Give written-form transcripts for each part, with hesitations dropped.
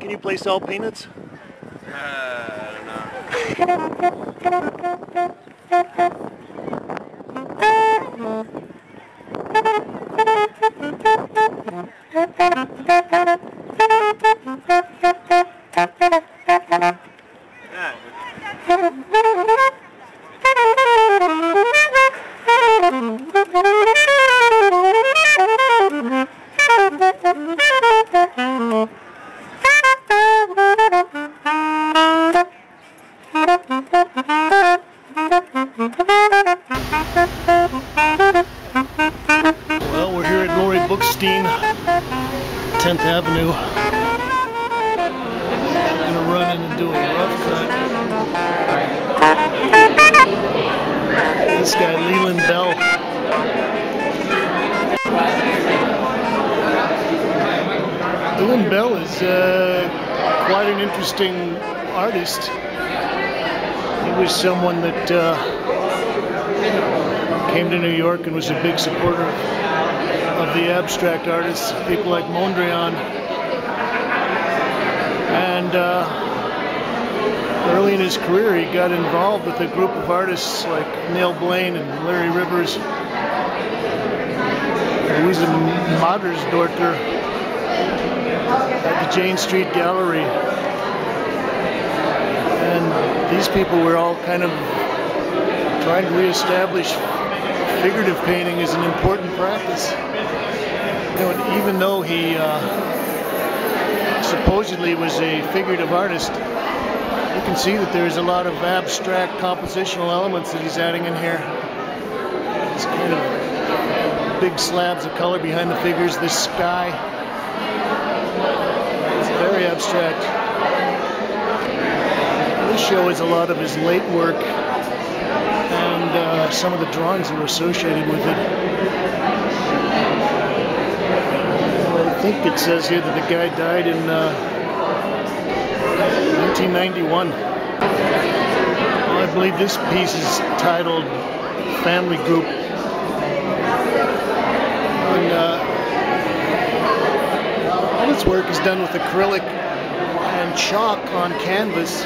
Can you play salt peanuts? I don't know. Well, we're here at Bookstein, 10th Avenue. I'm gonna run in and do a rough cut. This guy, Leland Bell. Leland Bell is quite an interesting artist. He was someone that came to New York and was a big supporter of the abstract artists, people like Mondrian. And early in his career, he got involved with a group of artists like Neil Blaine and Larry Rivers, Louise Madersdorfer at the Jane Street Gallery. And these people were all kind of trying to reestablish figurative painting as an important practice. You know, even though he supposedly was a figurative artist, you can see that there's a lot of abstract compositional elements that he's adding in here. These kind of big slabs of color behind the figures, this sky. It's very abstract. This show is a lot of his late work and some of the drawings that were associated with it. I think it says here that the guy died in 1991. Well, I believe this piece is titled Family Group. And all its work is done with acrylic and chalk on canvas.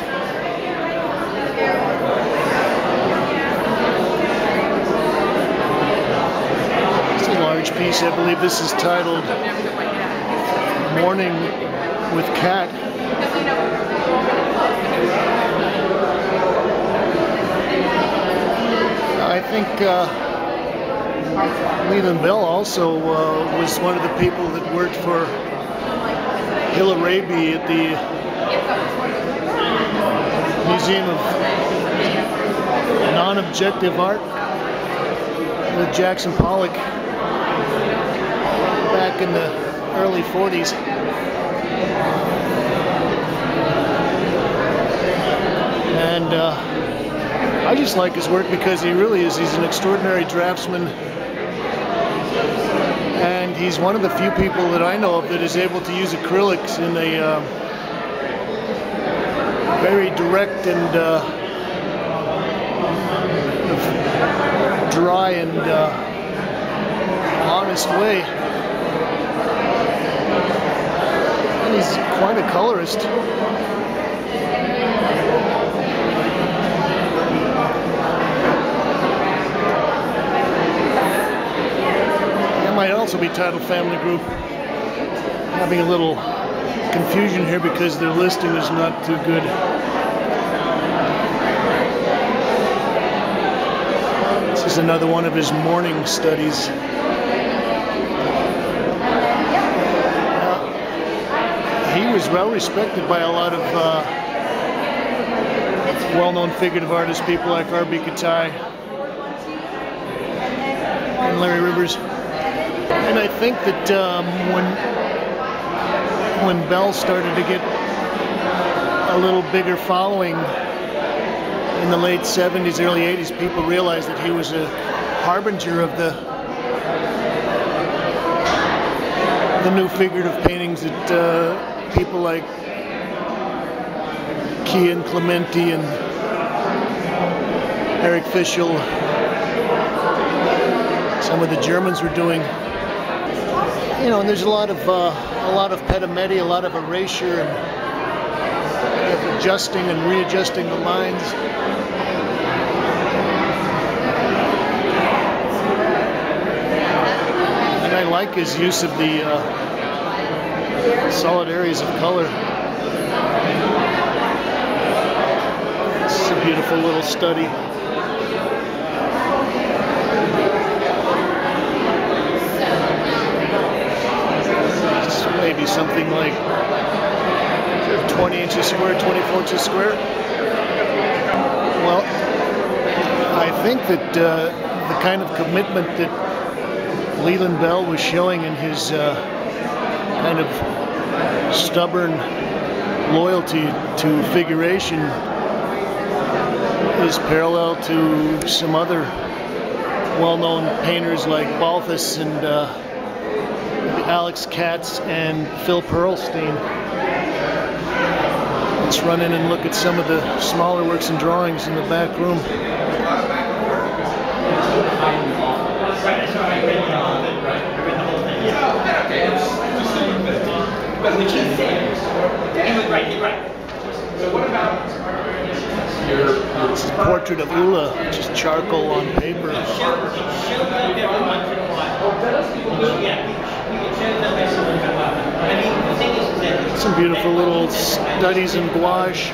It's a large piece. I believe this is titled Morning with Cat. I think Leland Bell also was one of the people that worked for Hill Araby at the Museum of Non-Objective Art with Jackson Pollock back in the early 40s. And I just like his work because he really is, he's an extraordinary draftsman, and he's one of the few people that I know of that is able to use acrylics in a very direct and dry and honest way. And he's quite a colorist. Might also be titled Family Group. Having a little confusion here because their listing is not too good. This is another one of his morning studies. He was well respected by a lot of well-known figurative artists, people like R.B. Katai and Larry Rivers. And I think that when Bell started to get a little bigger following in the late 70s, early 80s, people realized that he was a harbinger of the new figurative paintings that people like Kian Clementi and Eric Fischl, some of the Germans were doing. You know, and there's a lot of pedimetti, a lot of erasure, and adjusting and readjusting the lines. And I like his use of the solid areas of color. This is a beautiful little study. It's maybe something like 20 inches square, 24 inches square. Well, I think that the kind of commitment that Leland Bell was showing in his kind of stubborn loyalty to figuration is parallel to some other well-known painters like Balthus and Alex Katz and Phil Pearlstein. Let's run in and look at some of the smaller works and drawings in the back room. This is a portrait of Ulla, which is charcoal on paper. Some beautiful little studies in gouache.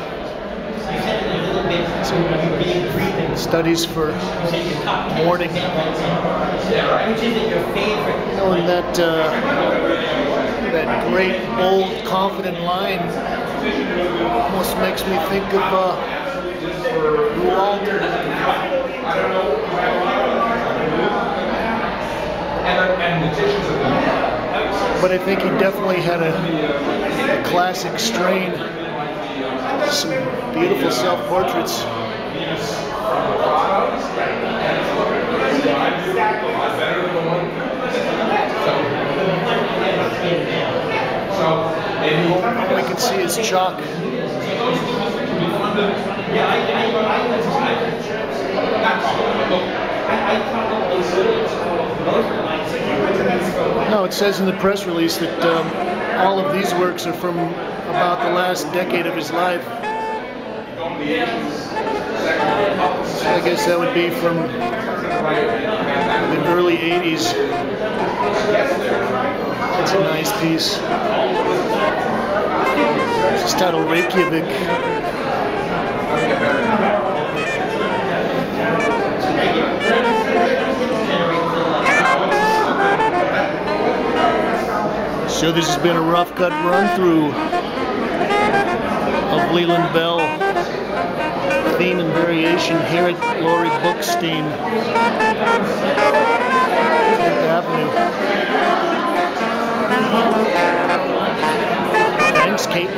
Some studies for mourning. You know, and that great, bold, confident line almost makes me think of but I think he definitely had a classic strain. Some beautiful self-portraits. All we can see is chalk. No, it says in the press release that all of these works are from about the last decade of his life. So I guess that would be from the early 80s. That's a nice piece. It's titled Reykjavik. So this has been a rough cut run through of Leland Bell theme and variation here at Laurie Bookstein, 10th Avenue. Thanks, Kate.